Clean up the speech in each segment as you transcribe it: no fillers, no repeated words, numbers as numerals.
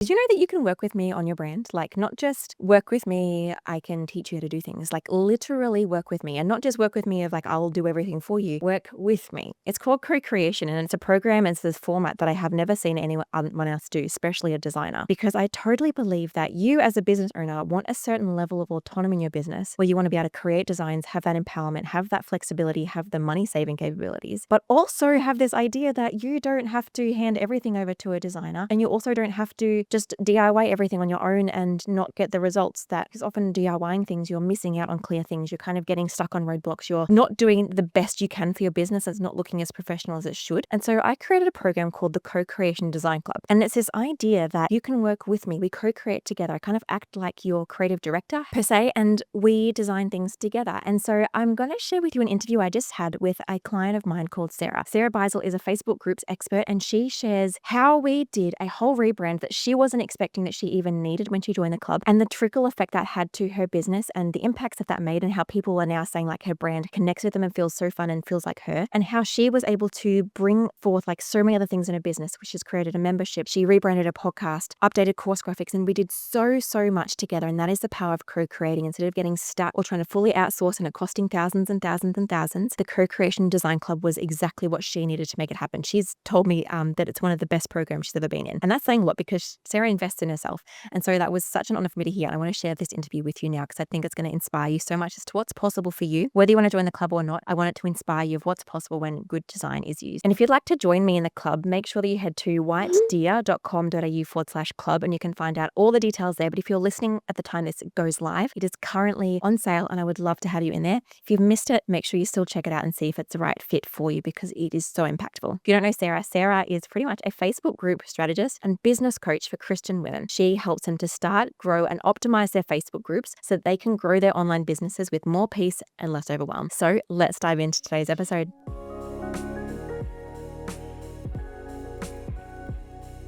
Did you know that you can work with me on your brand? Like, not just work with me, I can teach you how to do things. Like, literally work with me. And not just work with me of like, I'll do everything for you. Work with me. It's called Co+Creation, and it's a program. It's this format that I have never seen anyone else do, especially a designer, because I totally believe that you as a business owner want a certain level of autonomy in your business where you want to be able to create designs, have that empowerment, have that flexibility, have the money saving capabilities, but also have this idea that you don't have to hand everything over to a designer, and you also don't have to just DIY everything on your own and not get the results that, because often DIYing things, you're missing out on clear things. You're kind of getting stuck on roadblocks. You're not doing the best you can for your business. It's not looking as professional as it should. And so I created a program called the Co+Creation Design Club. And it's this idea that you can work with me. We co-create together. I kind of act like your creative director per se, and we design things together. And so I'm going to share with you an interview I just had with a client of mine called Sarah. Sarah Beisel is a Facebook groups expert, and she shares how we did a whole rebrand that she wasn't expecting that she even needed when she joined the club, and the trickle effect that had to her business and the impacts that made, and how people are now saying like her brand connects with them and feels so fun and feels like her, and how she was able to bring forth like so many other things in her business, which has created a membership. She rebranded a podcast, updated course graphics, and we did so much together. And that is the power of co-creating. Instead of getting stuck or trying to fully outsource and it costing thousands and thousands and thousands, the Co+Creation Design Club was exactly what she needed to make it happen. She's told me that it's one of the best programs she's ever been in, and that's saying a lot because Sarah invests in herself. And so that was such an honor for me to hear. And I want to share this interview with you now because I think it's going to inspire you so much as to what's possible for you. Whether you want to join the club or not, I want it to inspire you of what's possible when good design is used. And if you'd like to join me in the club, make sure that you head to whitedeer.com.au/club and you can find out all the details there. But if you're listening at the time this goes live, it is currently on sale and I would love to have you in there. If you've missed it, make sure you still check it out and see if it's the right fit for you because it is so impactful. If you don't know Sarah, Sarah is pretty much a Facebook group strategist and business coach for Christian women. She helps them to start, grow, and optimize their Facebook groups so that they can grow their online businesses with more peace and less overwhelm. So let's dive into today's episode.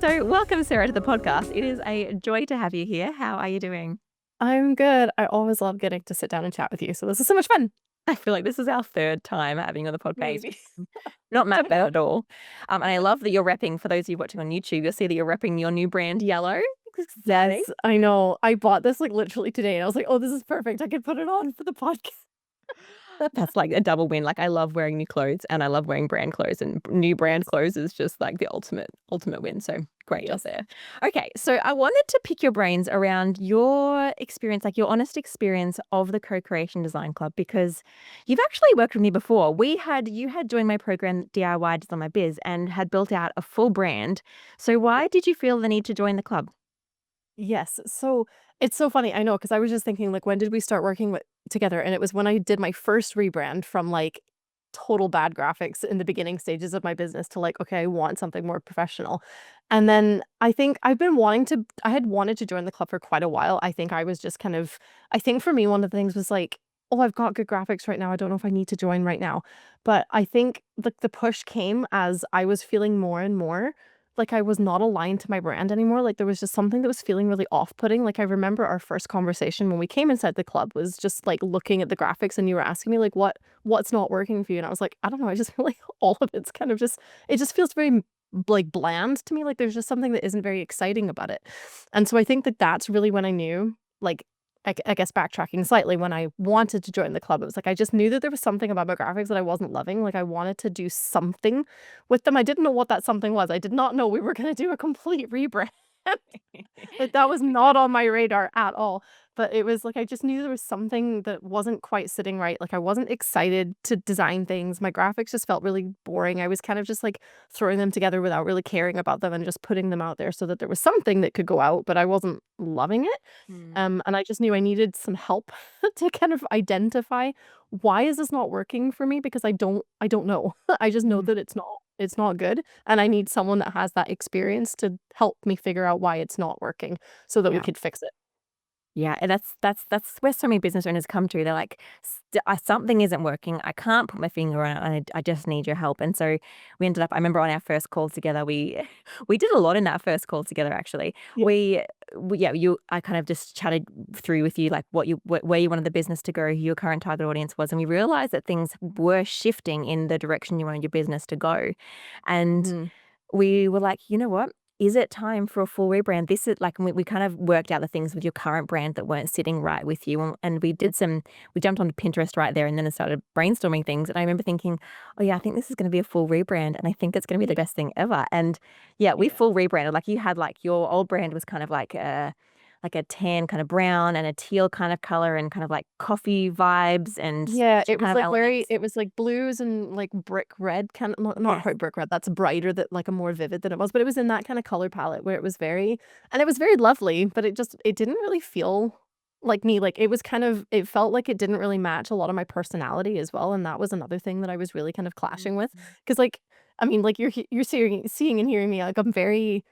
So welcome, Sarah, to the podcast. It is a joy to have you here. How are you doing? I'm good. I always love getting to sit down and chat with you. So this is so much fun. I feel like this is our third time having you on the podcast. Maybe. Not mad at all. And I love that you're repping, for those of you watching on YouTube, you'll see that you're repping your new brand yellow. Yes, I know. I bought this like literally today and I was like, oh, this is perfect. I could put it on for the podcast. That's like a double win. Like I love wearing new clothes and I love wearing brand clothes, and new brand clothes is just like the ultimate win. So great job there. Okay, so I wanted to pick your brains around your experience, like your honest experience of the Co+Creation Design Club, because you've actually worked with me before. You had joined my program DIY Design My Biz and had built out a full brand. So why did you feel the need to join the club? Yes. So it's so funny. I know, because I was just thinking, like, when did we start working together? And it was when I did my first rebrand from like total bad graphics in the beginning stages of my business to like, okay, I want something more professional. And then I think I had wanted to join the club for quite a while. I think I was just kind of, I think for me, one of the things was like, oh, I've got good graphics right now. I don't know if I need to join right now. But I think the push came as I was feeling more and more like I was not aligned to my brand anymore. Like there was just something that was feeling really off-putting. Like I remember our first conversation when we came inside the club was just like looking at the graphics and you were asking me like what's not working for you? And I was like, I don't know. I just feel like all of it's kind of just it just feels very like bland to me. Like there's just something that isn't very exciting about it. And so I think that that's really when I knew like I guess backtracking slightly, when I wanted to join the club, it was like I just knew that there was something about my graphics that I wasn't loving. Like I wanted to do something with them. I didn't know what that something was. I did not know we were going to do a complete rebrand. Like that was not on my radar at all. But it was like I just knew there was something that wasn't quite sitting right. Like I wasn't excited to design things. My graphics just felt really boring. I was kind of just like throwing them together without really caring about them and just putting them out there so that there was something that could go out, but I wasn't loving it. And I just knew I needed some help to kind of identify why is this not working for me, because I don't know. I just know Mm. that it's not good, and I need someone that has that experience to help me figure out why it's not working so that we Yeah. could fix it. Yeah, and that's where so many business owners come to. They're like, something isn't working. I can't put my finger on it, and I just need your help." And so we ended up. I remember on our first call together, we we did a lot in that first call together. Actually, Yeah. I kind of just chatted through with you like where you wanted the business to go, who your current target audience was, and we realized that things were shifting in the direction you wanted your business to go, and Mhm. we were like, you know what? is it time for a full rebrand? This is like, we kind of worked out the things with your current brand that weren't sitting right with you. And we jumped onto Pinterest right there and then started brainstorming things. And I remember thinking, oh yeah, I think this is going to be a full rebrand. And I think it's going to be the best thing ever. And yeah, we Yeah. full rebranded. Like you had like your old brand was kind of like a tan kind of brown and a teal kind of color and kind of like coffee vibes and Yeah, it kind was of like elements. it was like blues and like brick red kind of, not Yes. quite brick red, that's brighter, that like a more vivid than it was, but it was in that kind of color palette where it was very, and it was very lovely, but it didn't really feel like me. Like it was kind of, it felt like it didn't really match a lot of my personality as well, and that was another thing that I was really kind of clashing with. Mhm. Because like, I mean, like you're seeing and hearing me, like I'm very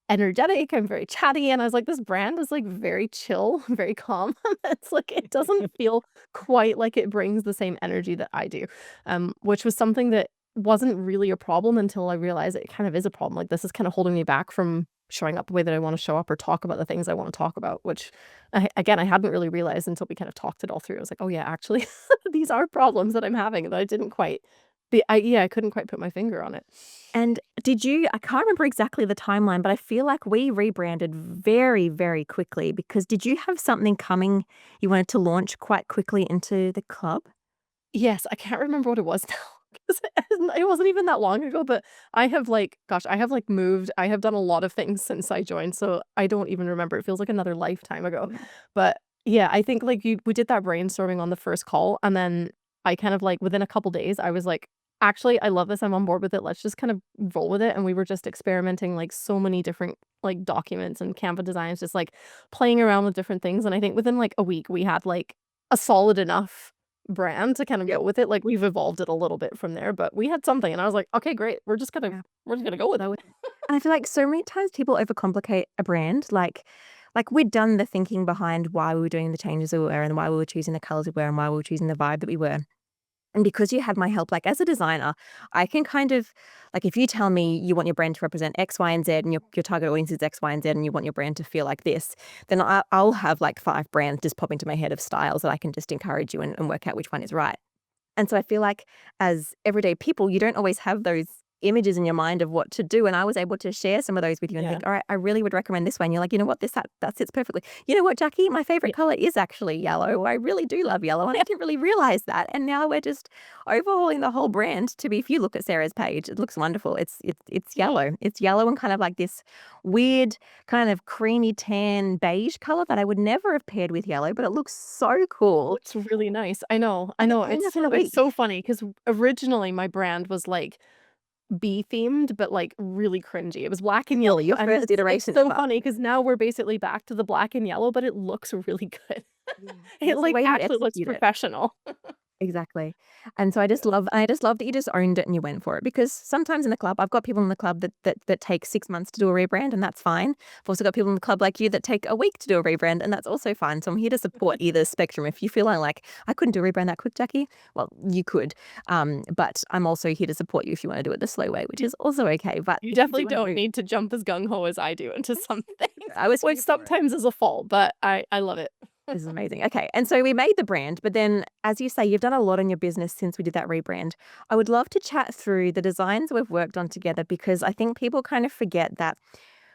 energetic, I'm very chatty, and I was like, "This brand is, like, very chill, very calm." It's like, it doesn't feel quite like it brings the same energy that I do, which was something that wasn't really a problem until I realized it kind of is a problem. Like, this is kinda holding me back from showing up the way that I wanna show up or talk about the things I wanna talk about, which I hadn't really realized until we kind of talked it all through. I was like, "Oh, yeah, actually, these are problems that I'm having that I didn't quite I couldn't quite put my finger on it." And I can't remember exactly the timeline, but I feel like we rebranded very, very quickly because did you have something coming you wanted to launch quite quickly into the club? Yes, I can't remember what it was now 'cause it wasn't even that long ago, but I have, like, gosh, I have, like, moved, I have done a lot of things since I joined, so I don't even remember, it feels like another lifetime ago. Yeah. But, yeah, I think, like, we did that brainstorming on the first call, and then I kind of, like, within a couple days, I was like, "Actually, I love this, I'm on board with it, let's just kind of roll with it," and we were just experimenting, like, so many different, like, documents and Canva designs, just, like, playing around with different things, and I think within, like, a week, we had, like, a solid enough brand to kind of go Yep. with it. Like, we've evolved it a little bit from there, but we had something, and I was like, "Okay, great. Yeah. We're just gonna go with it." So and I feel like so many times people overcomplicate a brand, like we'd done the thinking behind why we were doing the changes we were and why we were choosing the colors we were and why we were choosing the vibe that we were. And because you had my help, like as a designer, I can kind of like if you tell me you want your brand to represent X, Y, and Z, and your target audience is X, Y, and Z, and you want your brand to feel like this, then I'll have like 5 brands just pop into my head of styles that I can just encourage you and work out which one is right. And so I feel like as everyday people, you don't always have those images in your mind of what to do. And I was able to share some of those with you and Yeah. think, all right, I really would recommend this one. You're like, you know what, that sits perfectly. You know what, Jacqui, my favorite Yeah. color is actually yellow. I really do love yellow. And I didn't really realize that. And now we're just overhauling the whole brand to be, if you look at Sarah's page, it looks wonderful. It's yellow. It's yellow and kind of like this weird kind of creamy tan beige color that I would never have paired with yellow, but it looks so cool. Looks really nice. I And it know, came up in a it's week. so funny because originally my brand was, like, bee themed, but, like, really cringy. It was black and yellow, Really, your and first it's iteration so ever. funny because now we're basically back to the black and yellow, but it looks really good. Yeah. It, Just the like, way you actually looks execute it. professional. Exactly. And so Yeah. I just love that you just owned it and you went for it because sometimes in the club, I've got people in the club that take 6 months to do a rebrand, and that's fine. I've also got people in the club like you that take a week to do a rebrand, and that's also fine. So I'm here to support either spectrum. If you feel like I couldn't do a rebrand that quick, Jacqui, well, you could. But I'm also here to support you if you want to do it the slow way, which is also okay. But You if you definitely do want to don't do need to jump as gung ho as I do into some things, I was which here for it. sometimes is a fault, but I love it. This is amazing. Okay. And so we made the brand, but then as you say, you've done a lot in your business since we did that rebrand. I would love to chat through the designs we've worked on together because I think people kind of forget that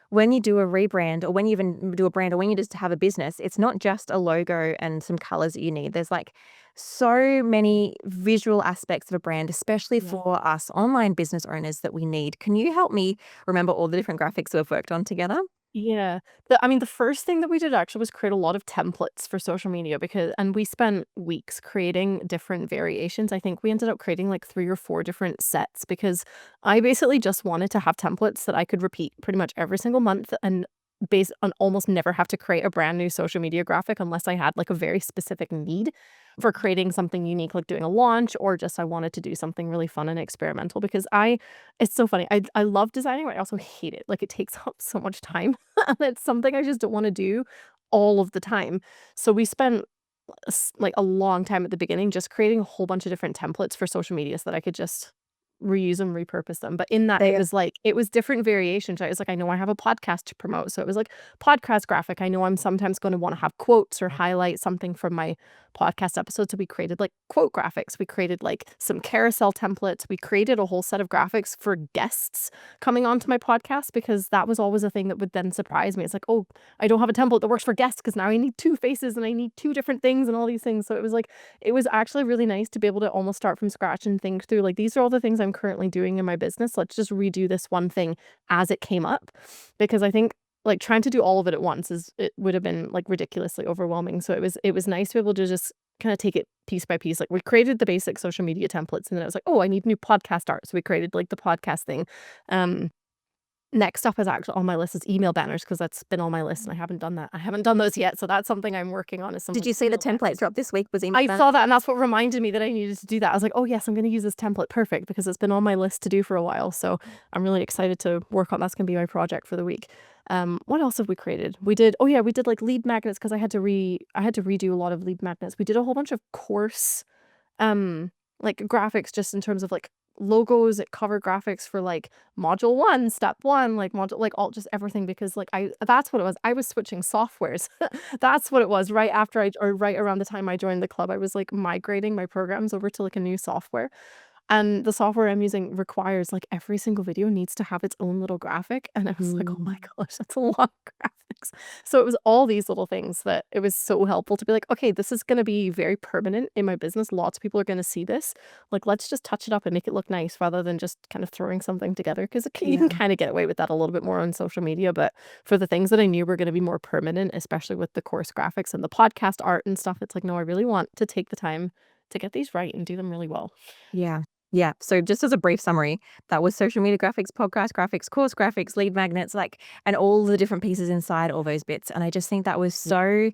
when you do a rebrand or when you even do a brand or when you just have a business, it's not just a logo and some colors that you need. There's like so many visual aspects of a brand, especially Yeah. for us online business owners that we need. Can you help me remember all the different graphics we've worked on together? Yeah. I mean, the first thing that we did actually was create a lot of templates for social media, because and we spent weeks creating different variations. I think we ended up creating like 3 or 4 different sets because I basically just wanted to have templates that I could repeat pretty much every single month and base on almost never have to create a brand new social media graphic unless I had like a very specific need for creating something unique, like doing a launch, or just I wanted to do something really fun and experimental. Because it's so funny. I love designing, but I also hate it. Like, it takes up so much time, and it's something I just don't wanna do all of the time. So we spent like, a long time at the beginning just creating a whole bunch of different templates for social media so that I could just reuse them, repurpose them. But in that, They it was different variations, right? It was like, I know I have a podcast to promote, so it was like podcast graphic. I know I'm sometimes gonna wanna have quotes or highlight something from my podcast episodes. So we created like quote graphics. We created like some carousel templates. We created a whole set of graphics for guests coming onto my podcast, because that was always a thing that would then surprise me. It's like, oh, I don't have a template that works for guests because now I need 2 faces and I need 2 different things and all these things. So it was like, it was actually really nice to be able to almost start from scratch and think through like, these are all the things I'm currently doing in my business. Let's just redo this one thing as it came up, because I think like trying to do all of it at once it would have been like ridiculously overwhelming. So it was nice to be able to just kind of take it piece by piece. Like we created the basic social media templates, and then I was like, oh, I need new podcast art. So we created like the podcast thing. Next up is actually on my list is email banners, because that's been on my list and I haven't done that. I haven't done those yet. So that's something I'm working on. Did you see the template drop this week? Was I saw that, and that's what reminded me that I needed to do that. I was like, oh yes, I'm going to use this template. Perfect, because it's been on my list to do for a while. So I'm really excited to work on. That's going to be my project for the week. What else have we created? We did like lead magnets, because I had to redo a lot of lead magnets. We did a whole bunch of course like graphics, just in terms of like logos, cover graphics for like module 1, step 1, like module, like all, just everything, because like that's what it was. I was switching softwares. That's what it was. Right around the time I joined the club, I was like migrating my programs over to like a new software. And the software I'm using requires like every single video needs to have its own little graphic. And I was like, oh my gosh, that's a lot of graphics. So it was all these little things that it was so helpful to be like, okay, this is going to be very permanent in my business. Lots of people are going to see this. Like, let's just touch it up and make it look nice, rather than just kind of throwing something together. Because you can kind of get away with that a little bit more on social media. But for the things that I knew were going to be more permanent, especially with the course graphics and the podcast art and stuff, it's like, no, I really want to take the time to get these right and do them really well. Yeah. Yeah. So just as a brief summary, that was social media graphics, podcast graphics, course graphics, lead magnets, like, and all the different pieces inside all those bits. And I just think that was so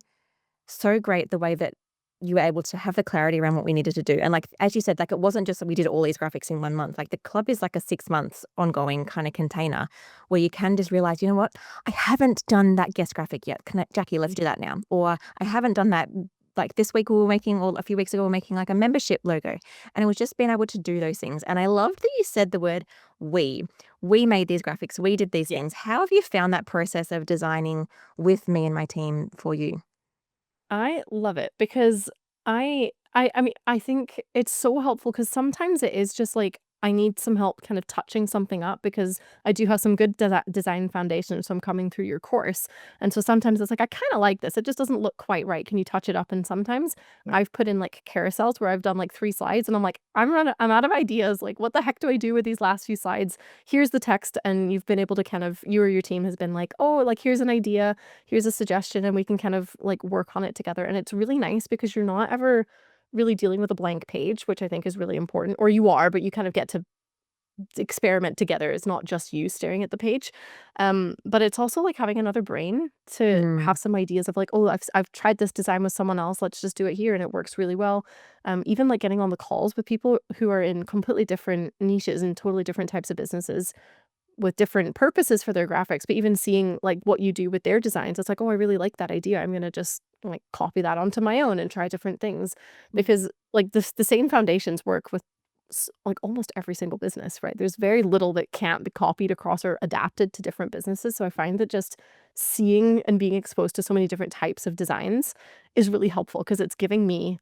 great, the way that you were able to have the clarity around what we needed to do. And like, as you said, like, it wasn't just that we did all these graphics in 1 month. Like, the club is like a 6 months ongoing kind of container where you can just realize, you know what, I haven't done that guest graphic yet. Jacqui, let's do that now. Or I haven't done that. Like this week we were making, or a few weeks ago, we were making like a membership logo. And it was just being able to do those things. And I loved that you said the word we. We made these graphics. We did these things. How have you found that process of designing with me and my team for you? I love it, because I mean, I think it's so helpful, because sometimes it is just like I need some help kind of touching something up, because I do have some good design foundation, so I'm coming through your course. And so sometimes it's like, I kind of like this. It just doesn't look quite right. Can you touch it up? And sometimes I've put in like carousels where I've done like 3 slides, and I'm like, I'm out of ideas. Like, what the heck do I do with these last few slides? Here's the text. And you've been able to kind of, you or your team has been like, oh, like, here's an idea, here's a suggestion, and we can kind of like work on it together. And it's really nice, because you're not ever really dealing with a blank page, which I think is really important. Or you are, but you kind of get to experiment together. It's not just you staring at the page. But it's also like having another brain to have some ideas of like, oh, I've tried this design with someone else. Let's just do it here, and it works really well. Even like getting on the calls with people who are in completely different niches and totally different types of businesses with different purposes for their graphics, but even seeing like what you do with their designs, it's like, oh, I really like that idea. I'm gonna just like copy that onto my own and try different things, because like the same foundations work with like almost every single business, right? There's very little that can't be copied across or adapted to different businesses. So I find that just seeing and being exposed to so many different types of designs is really helpful, because it's giving me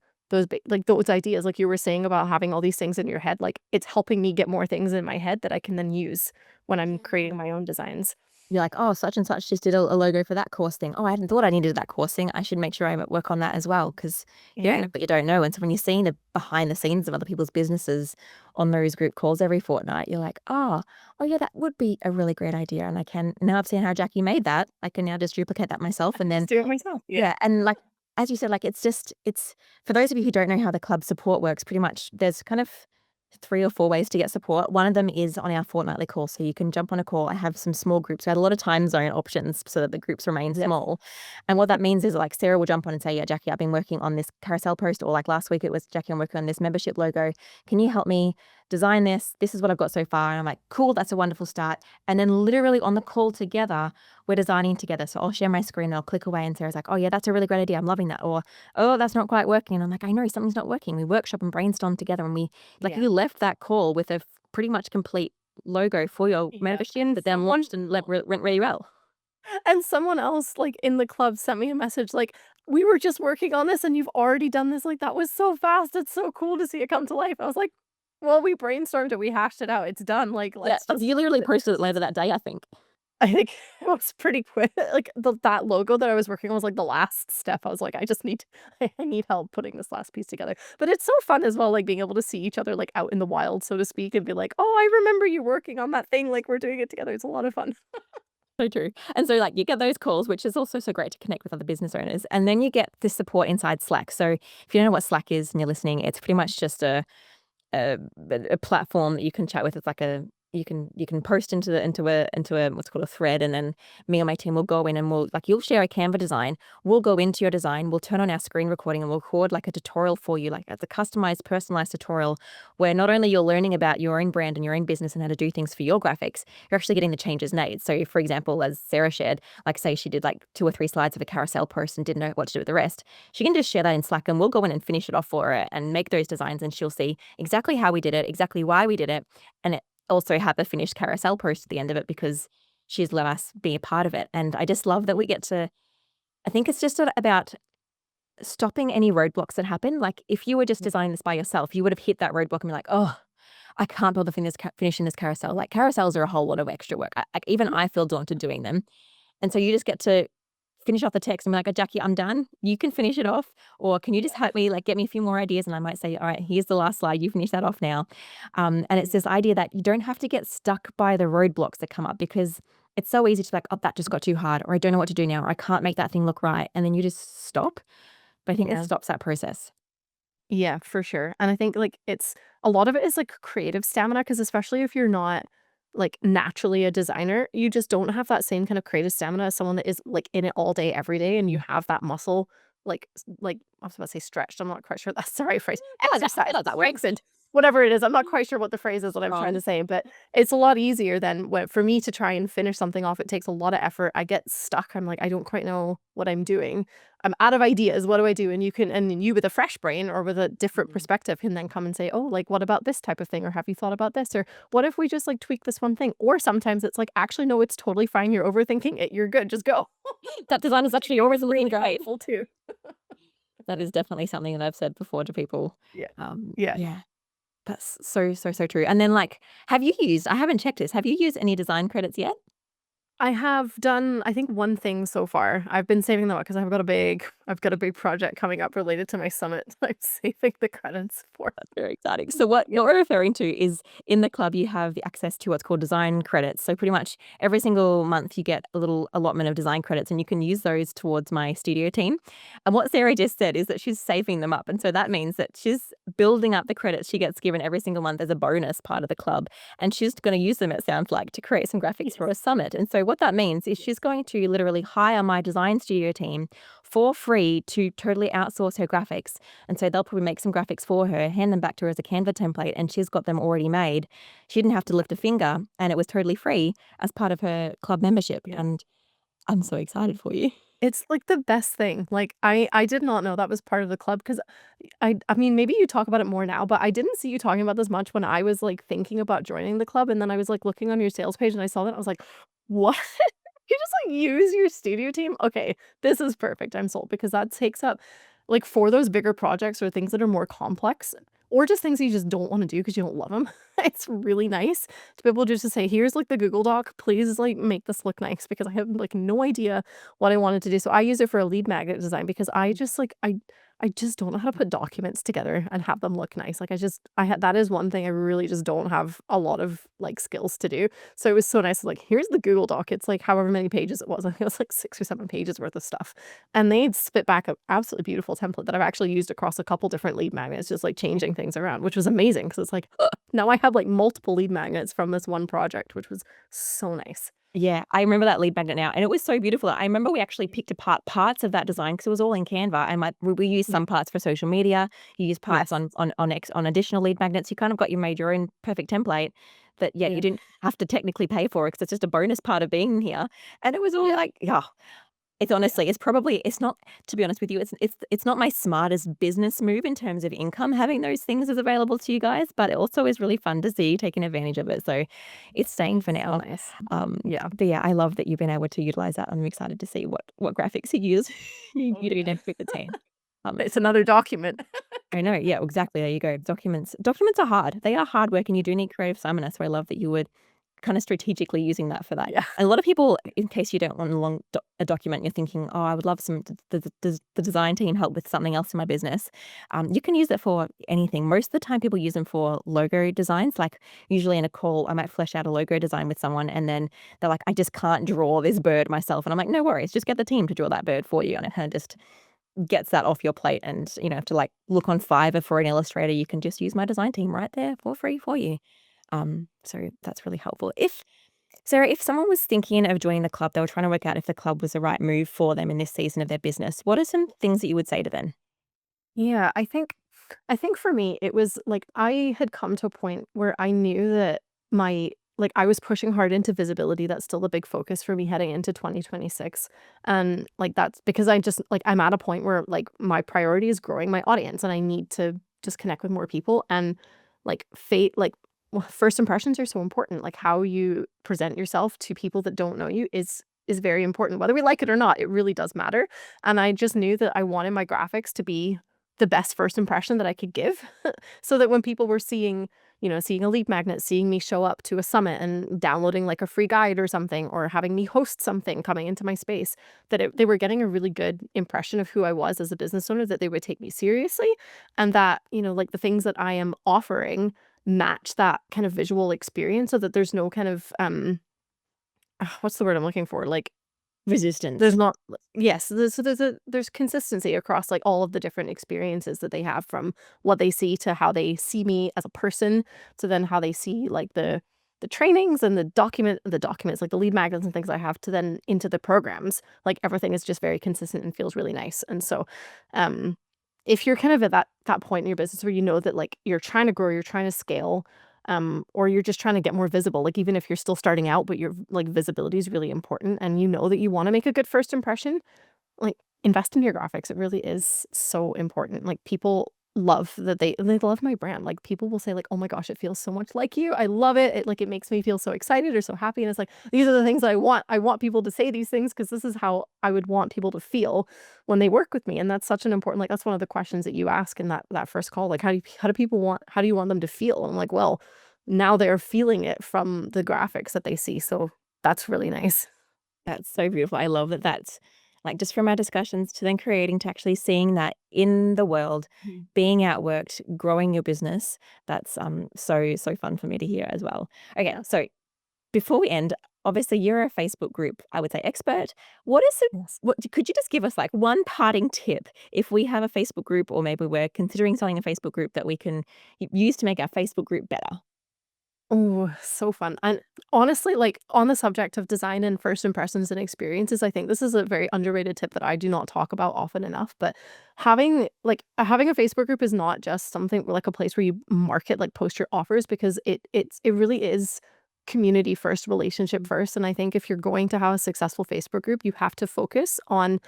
like those ideas, like you were saying about having all these things in your head. Like, it's helping me get more things in my head that I can then use when I'm creating my own designs. You're like, oh, such and such just did a logo for that course thing. Oh, I hadn't thought I needed that course thing. I should make sure I work on that as well, because you don't know what you don't know. And so when you're seeing the behind the scenes of other people's businesses on those group calls every fortnight, you're like, oh yeah, that would be a really great idea. And I can, now I've seen how Jacqui made that, I can now just duplicate that myself, and then Do it myself. yeah. And like, as you said, like, it's for those of you who don't know how the club support works, pretty much there's kind of 3 or 4 ways to get support. One of them is on our fortnightly call. So you can jump on a call. I have some small groups. We had a lot of time zone options so that the groups remain small. And what that means is like Sarah will jump on and say, yeah, Jacqui, I've been working on this carousel post, or like last week it was, Jacqui, I'm working on this membership logo. Can you help me design this? This is what I've got so far. And I'm like, cool, that's a wonderful start. And then literally on the call together, we're designing together. So I'll share my screen and I'll click away, and Sarah's like, oh yeah, that's a really great idea. I'm loving that. Or, oh, that's not quite working. And I'm like, I know something's not working. We workshop and brainstorm together, and we you left that call with a pretty much complete logo for your membership that then launched and went really well. And someone else, like, in the club sent me a message like, "We were just working on this and you've already done this, like, that was so fast, it's so cool to see it come to life." I was like, "Well, we brainstormed it, we hashed it out, it's done, like, Yeah, let's just." you literally posted it later that day, I think. I think it was pretty quick, like, that logo that I was working on was, like, the last step. I was like, "I just need I need help putting this last piece together." But it's so fun as well, like, being able to see each other, like, out in the wild, so to speak, and be like, "Oh, I remember you working on that thing, like, we're doing it together." It's a lot of fun. So true. And so, like, you get those calls, which is also so great to connect with other business owners, and then you get the support inside Slack. So if you don't know what Slack is and you're listening, it's pretty much just a a platform that you can chat with. It's like a you can post into a what's called a thread, and then me and my team will go in and we'll like you'll share a Canva design. We'll go into your design. We'll turn on our screen recording and we'll record like a tutorial for you, like as a customized, personalized tutorial, where not only you're learning about your own brand and your own business and how to do things for your graphics, you're actually getting the changes made. So, for example, as Sarah shared, like say she did like 2 or 3 slides of a carousel post and didn't know what to do with the rest, she can just share that in Slack and we'll go in and finish it off for her and make those designs, and she'll see exactly how we did it, exactly why we did it, and it also have a finished carousel post at the end of it because she's let us be a part of it. And I just love that we get to I think it's just about stopping any roadblocks that happen. Like, if you were just designing this by yourself, you would have hit that roadblock and be like, "Oh, I can't bother finishing this carousel." Like, carousels are a whole lot of extra work. Even I feel daunted doing them. And so you just get to finish off the text and be like, "Oh, Jacqui, I'm done. You can finish it off, or can you just help me, like, get me a few more ideas?" And I might say, "All right, here's the last slide. You finish that off now." And it's this idea that you don't have to get stuck by the roadblocks that come up, because it's so easy to be like, "Oh, that just got too hard," or "I don't know what to do now," or "I can't make that thing look right." And then you just stop. But I think this Yeah. stops that process. Yeah, for sure. And I think like it's a lot of it is like creative stamina because especially if you're not like naturally a designer, you just don't have that same kind of creative stamina as someone that is like in it all day every day and you have that muscle like I was about to say stretched. I'm not quite sure that's the right phrase. I Exercise, feel like that works. strengthened, whatever it is. I'm not quite sure what the phrase is that I'm trying Strong. to say, but it's a lot easier than when for me to try and finish something off. It takes a lot of effort. I get stuck. I'm like, I don't quite know what I'm doing. I'm out of ideas. What do I do? And you can, and then you with a fresh brain or with a different Mhm. perspective can then come and say, oh, like, what about this type of thing? Or have you thought about this? Or what if we just like tweak this one thing? Or sometimes it's like, actually, no, it's totally fine. You're overthinking it. You're good. Just go. That design is actually always looking Really great. helpful too. That is definitely something that I've said before to people. Yeah. Yeah. Yeah, that's so, so, so true. And then, like, I haven't checked this. Have you used any design credits yet? I have done, I think, one thing so far. I've been saving them up because I've got a big project coming up related to my summit. I'm saving the credits for. Very exciting. So what Yeah. you're referring to is in the club, you have the access to what's called design credits. So pretty much every single month you get a little allotment of design credits and you can use those towards my studio team. And what Sarah just said is that she's saving them up. And so that means that she's building up the credits she gets given every single month as a bonus part of the club. And she's going to use them, it sounds like, to create some graphics for a Yes. summit. And so what that means is she's going to literally hire my design studio team for free to totally outsource her graphics, and so they'll probably make some graphics for her, hand them back to her as a Canva template, and she's got them already made. She didn't have to lift a finger, and it was totally free as part of her club membership. Yeah. And I'm so excited for you. It's like the best thing. Like I did not know that was part of the club because I mean maybe you talk about it more now, but I didn't see you talking about this much when I was like thinking about joining the club and then I was like looking on your sales page and I saw that I was like, "What? You just like use your studio team? Okay, this is perfect. I'm sold." Because that takes up like for those bigger projects or things that are more complex or just things you just don't want to do because you don't love them. It's really nice to be able just to say, "Here's like the Google Doc. Please like make this look nice," because I have like no idea what I wanted to do. So I use it for a lead magnet design because I just like I just don't know how to put documents together and have them look nice. Like I had that is one thing I really just don't have a lot of like skills to do. So it was so nice. Like here's the Google Doc. It's like however many pages it was. I think it was like 6 or 7 pages worth of stuff, and they'd spit back a absolutely beautiful template that I've actually used across a couple different lead magnets, just like changing things around, which was amazing because it's like now I have like multiple lead magnets from this one project, which was so nice. Yeah, I remember that lead magnet now, and it was so beautiful. I remember we actually picked apart parts of that design because it was all in Canva, and we used Yeah. some parts for social media. You use parts Yes. on additional lead magnets. You kind of made your own perfect template that, yet you Yeah. didn't have to technically pay for it because it's just a bonus part of being here. And it was all Yeah. like, yeah. It's honestly, it's not, to be honest with you, it's not my smartest business move in terms of income, having those things as available to you guys, but it also is really fun to see you taking advantage of it. So it's staying for So now. nice. Yeah. But yeah, I love that you've been able to utilize that. I'm excited to see what graphics you use. Oh, You do yeah. next with the team. It's another document. I know. Yeah, exactly. There you go. Documents are hard. They are hard work, and you do need creative summoner. So I love that you would kind of strategically using that for that. Yeah. A lot of people, in case you don't want a document, you're thinking, oh, I would love the design team help with something else in my business. You can use it for anything. Most of the time, people use them for logo designs. Like usually in a call, I might flesh out a logo design with someone, and then they're like, I just can't draw this bird myself, and I'm like, no worries, just get the team to draw that bird for you, and it kind of just gets that off your plate, and you don't have to like look on Fiverr for an illustrator. You can just use my design team right there for free for you. So that's really helpful. If Sarah, if someone was thinking of joining the club, they were trying to work out if the club was the right move for them in this season of their business, what are some things that you would say to them? Yeah, I think for me, it was like I had come to a point where I knew that I was pushing hard into visibility. That's still a big focus for me heading into 2026. And like that's because I'm at a point where like my priority is growing my audience and I need to just connect with more people and like first impressions are so important. Like how you present yourself to people that don't know you is very important. Whether we like it or not, it really does matter. And I just knew that I wanted my graphics to be the best first impression that I could give so that when people were seeing a lead magnet, seeing me show up to a summit and downloading like a free guide or something, or having me host something coming into my space, that they were getting a really good impression of who I was as a business owner, that they would take me seriously, and that, like the things that I am offering match that kind of visual experience so that there's no kind of, what's the word I'm looking for? Like, Resistance. there's not yes, there's consistency across, like, all of the different experiences that they have from what they see to how they see me as a person, to then how they see, like, the trainings and the documents, like, the lead magnets and things I have, to then into the programs. Like, everything is just very consistent and feels really nice, and so, um, if you're kind of at that point in your business where you know that, like, you're trying to grow, you're trying to scale, or you're just trying to get more visible, like, even if you're still starting out, but your, like, visibility is really important and you know that you wanna make a good first impression, like, invest in your graphics. It really is so important. Like, people love that they love my brand. Like, people will say, like, "Oh my gosh, it feels so much like you. I love it. It makes me feel so excited or so happy." And it's like, these are the things I want. I want people to say these things because this is how I would want people to feel when they work with me. And that's such an important, like, that's one of the questions that you ask in that first call. Like, how do you want them to feel? And I'm like, well, now they're feeling it from the graphics that they see. So that's really nice. That's so beautiful. I love that that's like just from our discussions to then creating to actually seeing that in the world, Mhm. being outworked, growing your business. That's so fun for me to hear as well. Okay, Yeah. so before we end, obviously you're a Facebook group, I would say expert. What is it? Yes. What could you just give us like one parting tip if we have a Facebook group or maybe we're considering starting a Facebook group that we can use to make our Facebook group better? Oh, so fun. And honestly, like on the subject of design and first impressions and experiences, I think this is a very underrated tip that I do not talk about often enough. But having a Facebook group is not just something like a place where you market, like post your offers, because it really is community first, relationship first. And I think if you're going to have a successful Facebook group, you have to focus on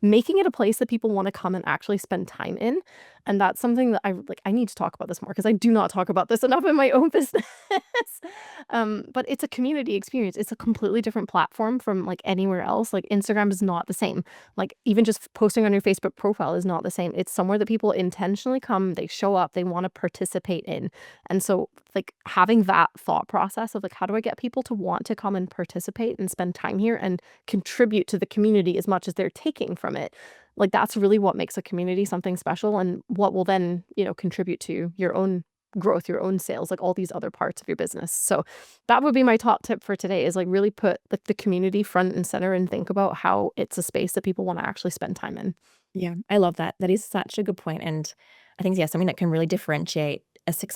making it a place that people wanna come and actually spend time in, and that's something that I need to talk about this more because I do not talk about this enough in my own business. But it's a community experience. It's a completely different platform from, like, anywhere else. Like, Instagram is not the same. Like, even just posting on your Facebook profile is not the same. It's somewhere that people intentionally come, they show up, they wanna participate in, and so, like, having that thought process of, like, how do I get people to want to come and participate and spend time here and contribute to the community as much as they're taking from it. Like, that's really what makes a community something special and what will then, contribute to your own growth, your own sales, like all these other parts of your business. So that would be my top tip for today is like really put like the community front and center and think about how it's a space that people want to actually spend time in. Yeah, I love that. That is such a good point, and I think, yeah, something that can really differentiate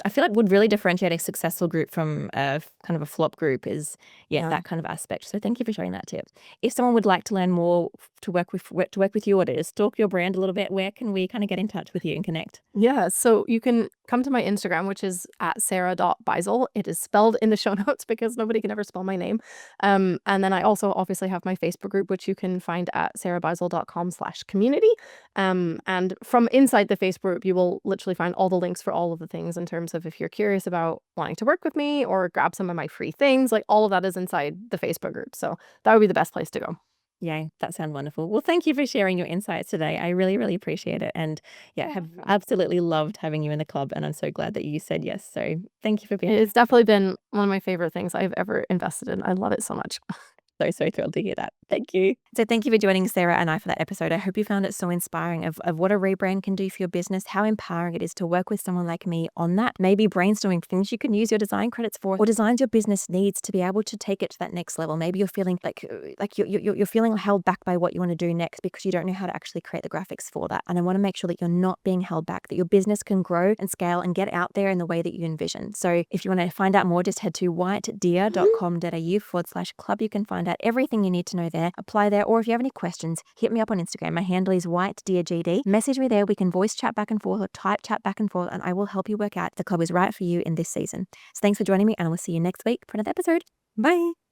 I feel like would really differentiate a successful group from a kind of a flop group is, yeah, Yeah. that kind of aspect. So thank you for sharing that tip. If someone would like to learn more to work with you or to stalk your brand a little bit, where can we kind of get in touch with you and connect? Yeah, so you can come to my Instagram, which is at sarah.beisel. It is spelled in the show notes because nobody can ever spell my name. And then I also obviously have my Facebook group, which you can find at sarahbeisel.com/community. And from inside the Facebook group, you will literally find all the links for all of the things in terms of if you're curious about wanting to work with me or grab some of my free things, like all of that is inside the Facebook group. So that would be the best place to go. Yay, that sounds wonderful. Well, thank you for sharing your insights today. I really, really appreciate it. And yeah, Yeah. have absolutely loved having you in the club. And I'm so glad that you said yes. So thank you for being It's definitely been one of my favorite things I've ever invested in. I love it so much. so thrilled to hear that. Thank you. So thank you for joining Sarah and I for that episode. I hope you found it so inspiring of what a rebrand can do for your business, how empowering it is to work with someone like me on that. Maybe brainstorming things you can use your design credits for, or designs your business needs to be able to take it to that next level. Maybe you're feeling like you're feeling held back by what you want to do next because you don't know how to actually create the graphics for that. And I want to make sure that you're not being held back, that your business can grow and scale and get out there in the way that you envision. So if you want to find out more, just head to whitedeer.com.au/club. You can find out everything you need to know there, apply there, or if you have any questions, hit me up on Instagram. My handle is whitedeergd. Message me there. We can voice chat back and forth or type chat back and forth, and I will help you work out if the club is right for you in this season. So thanks for joining me, and I will see you next week for another episode. Bye.